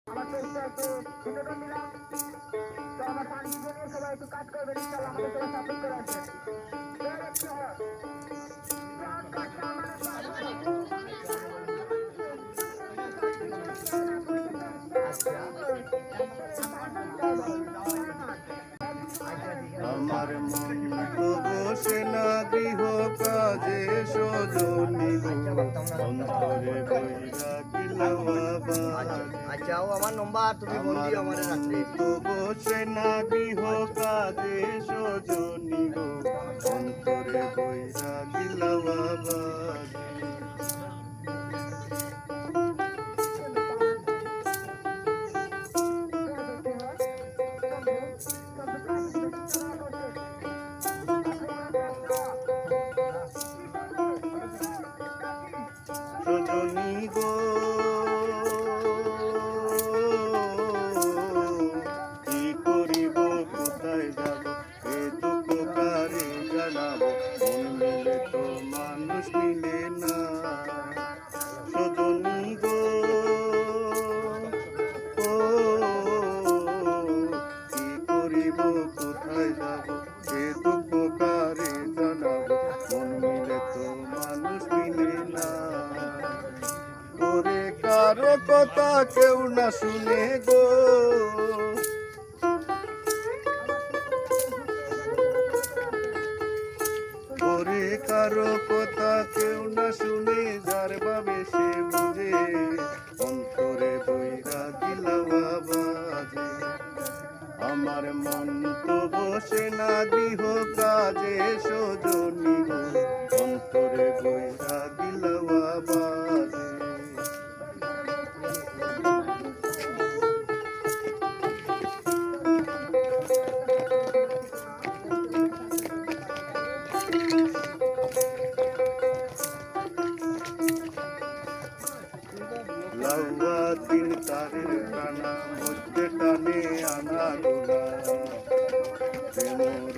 আমার চেষ্টা একটু বিনোদন দিলাম। তো আমার শান্তিকে নিয়ে সবাই একটু কাজ করবেন, ইনশাল্লাহ আমাদের সবাই সাপোর্ট করে আসবেন। আমার মন তো বসে না গৃহ কাজে সজনী অন্তরে বইরা গিলাওয়াবা আমার নম্বর তুমি বন্ধি আমার রাত্রে তো বসে না গৃহ কাজে সজনী অন্তরে বইরা গিলাওয়াবা সজনী গো কি করিব কোথায় যাব এ দুঃখ কারে জানাবো মন মিলে তো মানুষ মিলে না সজনী গো কি করিব কোথায় যাব এ দুঃখ কারে জানাবো মন মিলে তো মানুষ মিলে না ওরে কারো কথা কেউ না শুনে গো ওরে কারো কথা কেউ না শুনে যার ভাবে সে বুঝে অন্তরে বইরা গিলাওয়া বাজে আমার মন তো বসে না গৃহ কাজে সজনী গো অন্তরে বইরা গিলাওয়া বাজে লাউয়া তিন তারের টানা মধ্যে টানে আনা গোলা প্রেমর